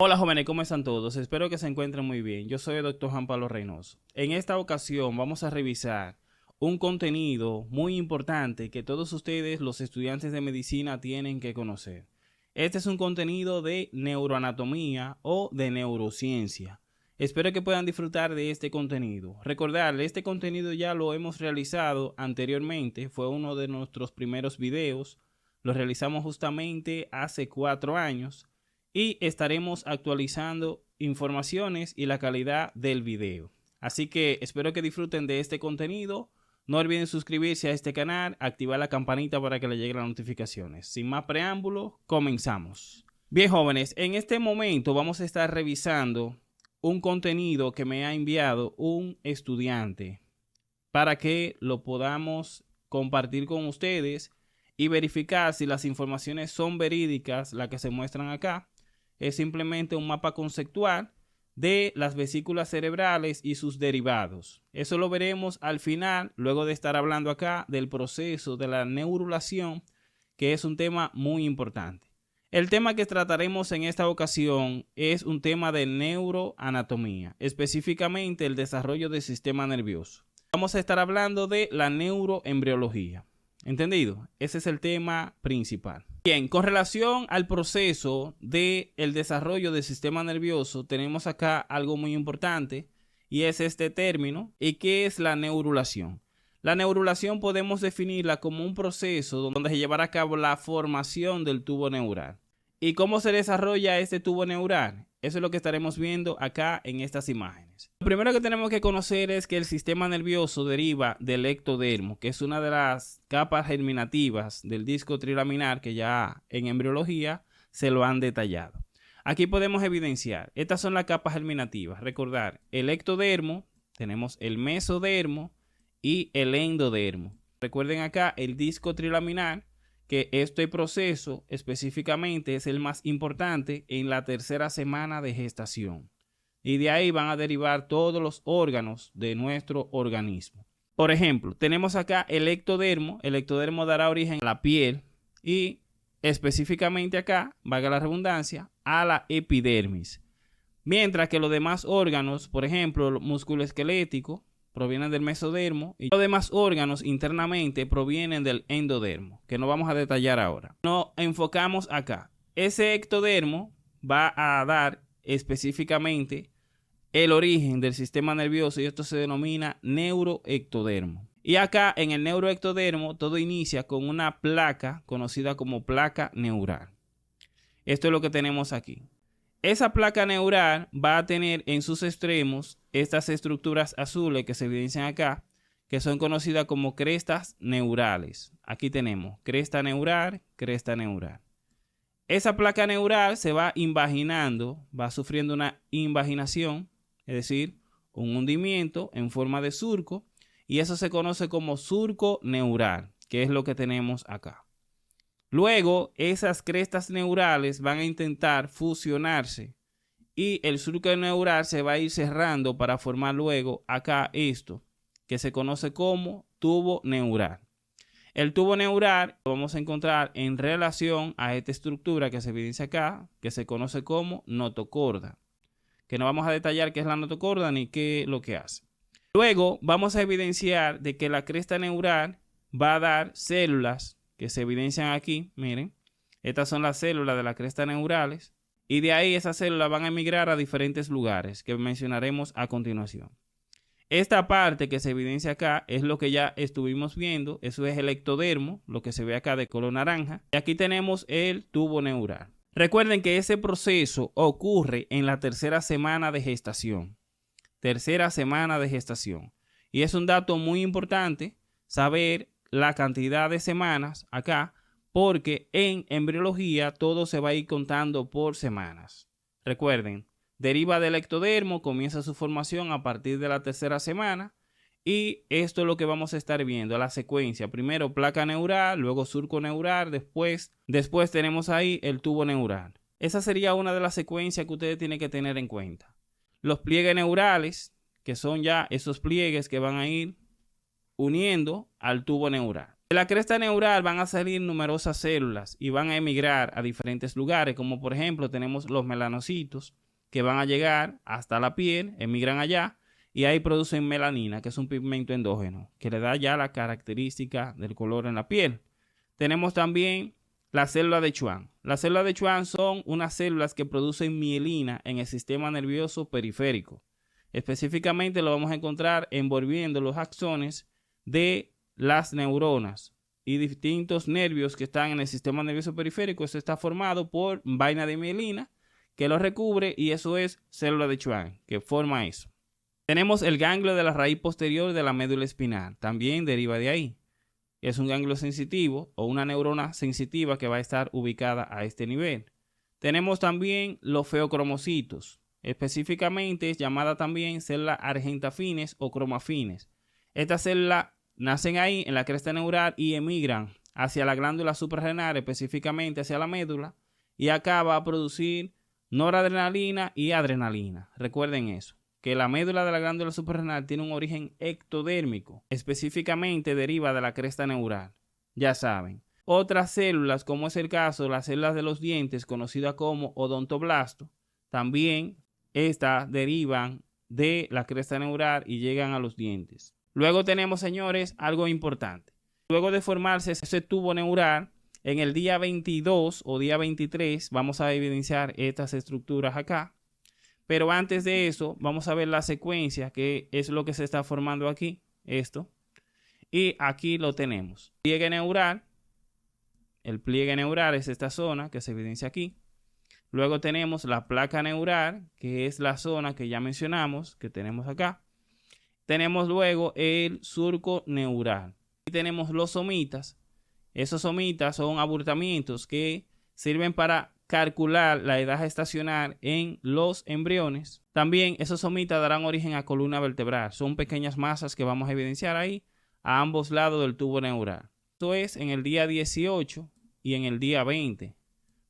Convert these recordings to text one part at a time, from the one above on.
Hola jóvenes, ¿cómo están todos? Espero que se encuentren muy bien. Yo soy el Dr. Juan Pablo Reynoso. En esta ocasión vamos a revisar un contenido muy importante que todos ustedes, los estudiantes de medicina, tienen que conocer. Este es un contenido de neuroanatomía o de neurociencia. Espero que puedan disfrutar de este contenido. Recordarles, este contenido ya lo hemos realizado anteriormente, fue uno de nuestros primeros videos. Lo realizamos justamente hace 4 años. Y estaremos actualizando informaciones y la calidad del video. Así que espero que disfruten de este contenido. No olviden suscribirse a este canal, activar la campanita para que les lleguen las notificaciones. Sin más preámbulo, comenzamos. Bien jóvenes, en este momento vamos a estar revisando un contenido que me ha enviado un estudiante para que lo podamos compartir con ustedes y verificar si las informaciones son verídicas, las que se muestran acá. Es simplemente un mapa conceptual de las vesículas cerebrales y sus derivados. Eso lo veremos al final, luego de estar hablando acá del proceso de la neurulación, que es un tema muy importante. El tema que trataremos en esta ocasión es un tema de neuroanatomía, específicamente el desarrollo del sistema nervioso. Vamos a estar hablando de la neuroembriología. ¿Entendido? Ese es el tema principal. Bien, con relación al proceso del desarrollo del sistema nervioso, tenemos acá algo muy importante y es este término. ¿Y qué es la neurulación? La neurulación podemos definirla como un proceso donde se llevará a cabo la formación del tubo neural. ¿Y cómo se desarrolla este tubo neural? Eso es lo que estaremos viendo acá en estas imágenes. Lo primero que tenemos que conocer es que el sistema nervioso deriva del ectodermo, que es una de las capas germinativas del disco trilaminar que ya en embriología se lo han detallado. Aquí podemos evidenciar, estas son las capas germinativas. Recordar, el ectodermo, tenemos el mesodermo y el endodermo. Recuerden acá el disco trilaminar, que este proceso específicamente es el más importante en la tercera semana de gestación. Y de ahí van a derivar todos los órganos de nuestro organismo. Por ejemplo, tenemos acá el ectodermo. El ectodermo dará origen a la piel y específicamente acá, valga la redundancia, a la epidermis. Mientras que los demás órganos, por ejemplo, el músculo esquelético, provienen del mesodermo y los demás órganos internamente provienen del endodermo, que no vamos a detallar ahora. Nos enfocamos acá. Ese ectodermo va a dar específicamente el origen del sistema nervioso y esto se denomina neuroectodermo. Y acá en el neuroectodermo todo inicia con una placa conocida como placa neural. Esto es lo que tenemos aquí. Esa placa neural va a tener en sus extremos estas estructuras azules que se evidencian acá, que son conocidas como crestas neurales. Aquí tenemos cresta neural, cresta neural. Esa placa neural se va invaginando, va sufriendo una invaginación, es decir, un hundimiento en forma de surco, y eso se conoce como surco neural, que es lo que tenemos acá. Luego, esas crestas neurales van a intentar fusionarse y el surco neural se va a ir cerrando para formar luego acá esto, que se conoce como tubo neural. El tubo neural lo vamos a encontrar en relación a esta estructura que se evidencia acá, que se conoce como notocorda, que no vamos a detallar qué es la notocorda ni qué es lo que hace. Luego, vamos a evidenciar de que la cresta neural va a dar células que se evidencian aquí, miren, estas son las células de la cresta neurales y de ahí esas células van a emigrar a diferentes lugares que mencionaremos a continuación. Esta parte que se evidencia acá es lo que ya estuvimos viendo, eso es el ectodermo, lo que se ve acá de color naranja, y aquí tenemos el tubo neural. Recuerden que ese proceso ocurre en la tercera semana de gestación. Tercera semana de gestación. Y es un dato muy importante saber la cantidad de semanas acá, porque en embriología todo se va a ir contando por semanas. Recuerden, deriva del ectodermo, comienza su formación a partir de la tercera semana y esto es lo que vamos a estar viendo, la secuencia. Primero placa neural, luego surco neural, después tenemos ahí el tubo neural. Esa sería una de las secuencias que ustedes tienen que tener en cuenta. Los pliegues neurales, que son ya esos pliegues que van a ir uniendo al tubo neural. De la cresta neural van a salir numerosas células y van a emigrar a diferentes lugares, como por ejemplo tenemos los melanocitos que van a llegar hasta la piel, emigran allá y ahí producen melanina, que es un pigmento endógeno que le da ya la característica del color en la piel. Tenemos también la célula de Schwann. Las células de Schwann son unas células que producen mielina en el sistema nervioso periférico. Específicamente lo vamos a encontrar envolviendo los axones de las neuronas y distintos nervios que están en el sistema nervioso periférico. Eso está formado por vaina de mielina que lo recubre y eso es célula de Schwann que forma eso. Tenemos el ganglio de la raíz posterior de la médula espinal, también deriva de ahí. Es un ganglio sensitivo o una neurona sensitiva que va a estar ubicada a este nivel. Tenemos también los feocromocitos, específicamente es llamada también células argentafines o cromafines. Estas células nacen ahí en la cresta neural y emigran hacia la glándula suprarrenal, específicamente hacia la médula, y acá va a producir noradrenalina y adrenalina. Recuerden eso, que la médula de la glándula suprarrenal tiene un origen ectodérmico, específicamente deriva de la cresta neural. Ya saben. Otras células, como es el caso de las células de los dientes, conocidas como odontoblasto, también estas derivan de la cresta neural y llegan a los dientes. Luego tenemos, señores, algo importante. Luego de formarse ese tubo neural, en el día 22 o día 23 vamos a evidenciar estas estructuras acá. Pero antes de eso, vamos a ver la secuencia, que es lo que se está formando aquí, esto. Y aquí lo tenemos. Pliegue neural. El pliegue neural es esta zona que se evidencia aquí. Luego tenemos la placa neural, que es la zona que ya mencionamos, que tenemos acá. Tenemos luego el surco neural. Y tenemos los somitas. Esos somitas son abultamientos que sirven para calcular la edad gestacional en los embriones. También esos somitas darán origen a columna vertebral. Son pequeñas masas que vamos a evidenciar ahí a ambos lados del tubo neural. Esto es en el día 18 y en el día 20.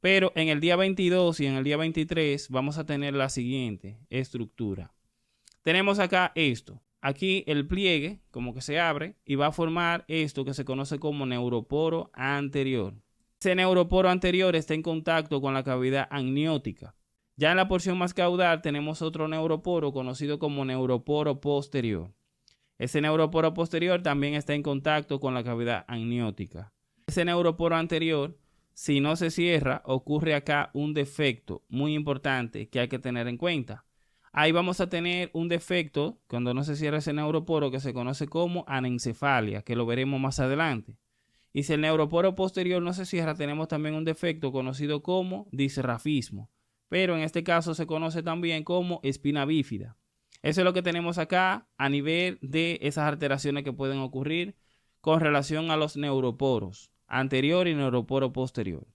Pero en el día 22 y en el día 23 vamos a tener la siguiente estructura. Tenemos acá esto. Aquí el pliegue como que se abre y va a formar esto que se conoce como neuroporo anterior. Ese neuroporo anterior está en contacto con la cavidad amniótica. Ya en la porción más caudal tenemos otro neuroporo conocido como neuroporo posterior. Ese neuroporo posterior también está en contacto con la cavidad amniótica. Ese neuroporo anterior, si no se cierra, ocurre acá un defecto muy importante que hay que tener en cuenta. Ahí vamos a tener un defecto cuando no se cierra ese neuroporo que se conoce como anencefalia, que lo veremos más adelante. Y si el neuroporo posterior no se cierra, tenemos también un defecto conocido como disrafismo, pero en este caso se conoce también como espina bífida. Eso es lo que tenemos acá a nivel de esas alteraciones que pueden ocurrir con relación a los neuroporos anterior y neuroporo posterior.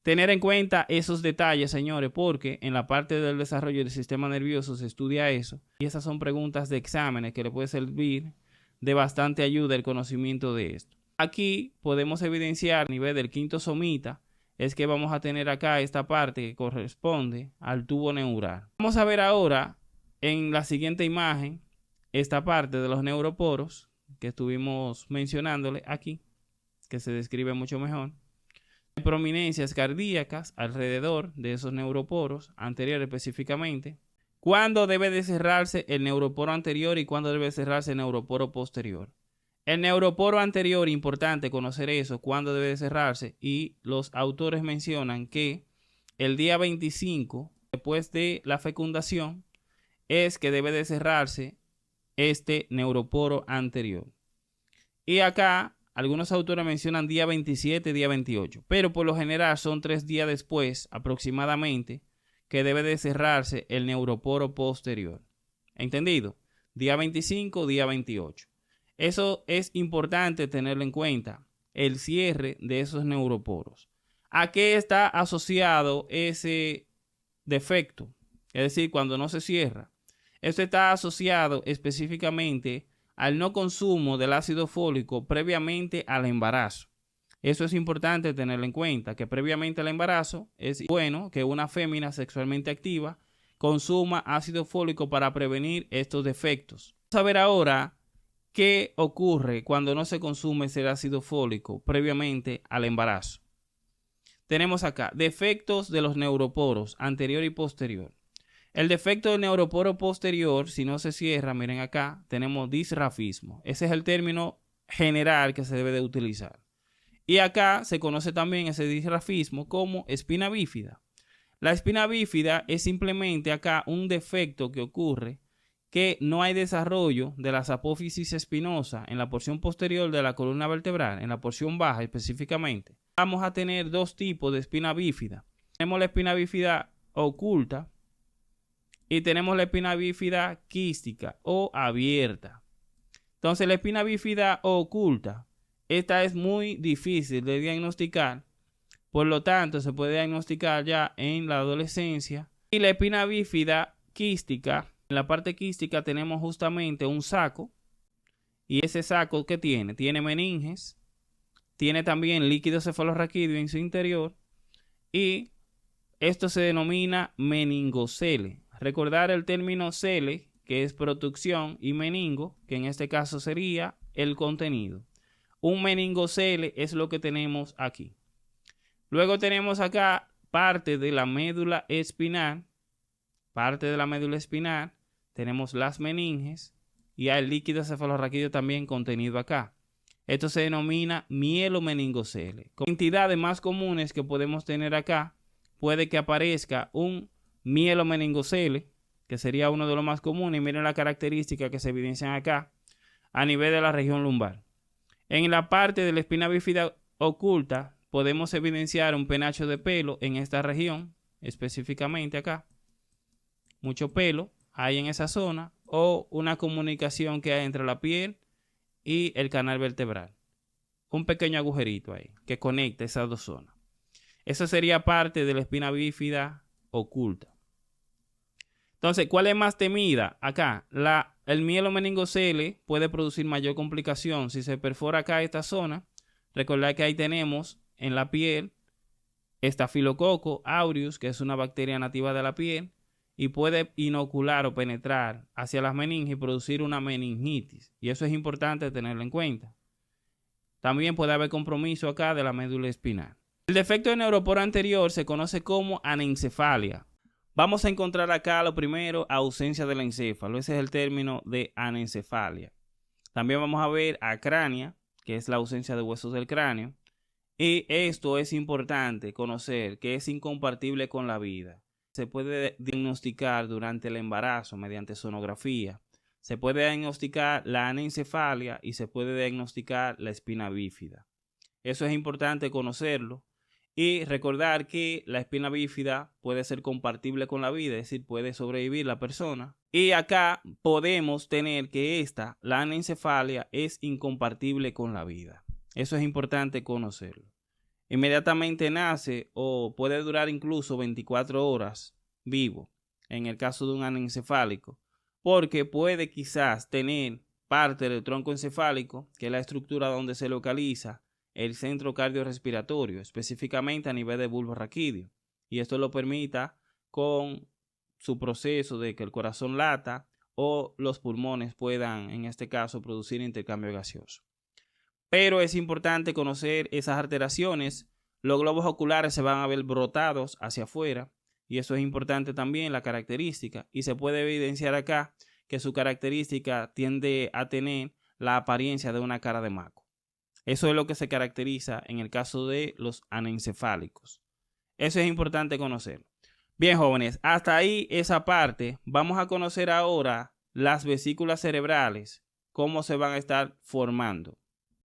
Tener en cuenta esos detalles, señores, porque en la parte del desarrollo del sistema nervioso se estudia eso. Y esas son preguntas de exámenes que le puede servir de bastante ayuda el conocimiento de esto. Aquí podemos evidenciar a nivel del quinto somita, es que vamos a tener acá esta parte que corresponde al tubo neural. Vamos a ver ahora en la siguiente imagen esta parte de los neuroporos que estuvimos mencionándole aquí, que se describe mucho mejor. Hay prominencias cardíacas alrededor de esos neuroporos anteriores específicamente. ¿Cuándo debe de cerrarse el neuroporo anterior y cuándo debe cerrarse el neuroporo posterior? El neuroporo anterior, importante conocer eso, cuándo debe de cerrarse, y los autores mencionan que el día 25, después de la fecundación, es que debe de cerrarse este neuroporo anterior. Y acá algunos autores mencionan día 27, día 28, pero por lo general son 3 días después aproximadamente que debe de cerrarse el neuroporo posterior. ¿Entendido? Día 25, día 28. Eso es importante tenerlo en cuenta, el cierre de esos neuroporos. ¿A qué está asociado ese defecto? Es decir, cuando no se cierra. Esto está asociado específicamente al no consumo del ácido fólico previamente al embarazo. Eso es importante tenerlo en cuenta, que previamente al embarazo es bueno que una fémina sexualmente activa consuma ácido fólico para prevenir estos defectos. Vamos a ver ahora ¿Qué ocurre cuando no se consume ese ácido fólico previamente al embarazo? Tenemos acá defectos de los neuroporos anterior y posterior. El defecto del neuroporo posterior, si no se cierra, miren acá, tenemos disrafismo. Ese es el término general que se debe de utilizar. Y acá se conoce también ese disrafismo como espina bífida. La espina bífida es simplemente acá un defecto que ocurre que no hay desarrollo de las apófisis espinosa en la porción posterior de la columna vertebral, en la porción baja específicamente. Vamos a tener dos tipos de espina bífida. Tenemos la espina bífida oculta y tenemos la espina bífida quística o abierta. Entonces, la espina bífida oculta, esta es muy difícil de diagnosticar, por lo tanto, se puede diagnosticar ya en la adolescencia. Y la espina bífida quística, en la parte quística tenemos justamente un saco, y ese saco ¿qué tiene? Tiene meninges, tiene también líquido cefalorraquídeo en su interior, y esto se denomina meningocele. Recordar el término cele, que es producción, y meningo, que en este caso sería el contenido. Un meningocele es lo que tenemos aquí. Luego tenemos acá parte de la médula espinal. Tenemos las meninges y hay el líquido cefalorraquídeo también contenido acá. Esto se denomina mielomeningocele. Con entidades más comunes que podemos tener acá, puede que aparezca un mielomeningocele, que sería uno de los más comunes. Y miren las características que se evidencian acá a nivel de la región lumbar. En la parte de la espina bífida oculta podemos evidenciar un penacho de pelo en esta región, específicamente acá. Mucho pelo hay en esa zona, o una comunicación que hay entre la piel y el canal vertebral. Un pequeño agujerito ahí que conecta esas dos zonas. Eso sería parte de la espina bífida oculta. Entonces, ¿cuál es más temida? Acá, el mielomeningocele puede producir mayor complicación si se perfora acá esta zona. Recordad que ahí tenemos en la piel Staphylococcus aureus, que es una bacteria nativa de la piel, y puede inocular o penetrar hacia las meninges y producir una meningitis. Y eso es importante tenerlo en cuenta. También puede haber compromiso acá de la médula espinal. El defecto del neuroporo anterior se conoce como anencefalia. Vamos a encontrar acá lo primero, ausencia del encéfalo. Ese es el término de anencefalia. También vamos a ver acrania, que es la ausencia de huesos del cráneo. Y esto es importante conocer, que es incompatible con la vida. Se puede diagnosticar durante el embarazo mediante sonografía. Se puede diagnosticar la anencefalia y se puede diagnosticar la espina bífida. Eso es importante conocerlo. Y recordar que la espina bífida puede ser compatible con la vida, es decir, puede sobrevivir la persona. Y acá podemos tener que la anencefalia, es incompatible con la vida. Eso es importante conocerlo. Inmediatamente nace o puede durar incluso 24 horas vivo en el caso de un anencefálico, porque puede quizás tener parte del tronco encefálico, que es la estructura donde se localiza el centro cardiorrespiratorio, específicamente a nivel de bulbo raquídeo, y esto lo permita con su proceso de que el corazón lata o los pulmones puedan, en este caso, producir intercambio gaseoso. Pero es importante conocer esas alteraciones. Los globos oculares se van a ver brotados hacia afuera, y eso es importante también, la característica, y se puede evidenciar acá que su característica tiende a tener la apariencia de una cara de maco. Eso es lo que se caracteriza en el caso de los anencefálicos. Eso es importante conocerlo. Bien, jóvenes, hasta ahí esa parte. Vamos a conocer ahora las vesículas cerebrales, cómo se van a estar formando.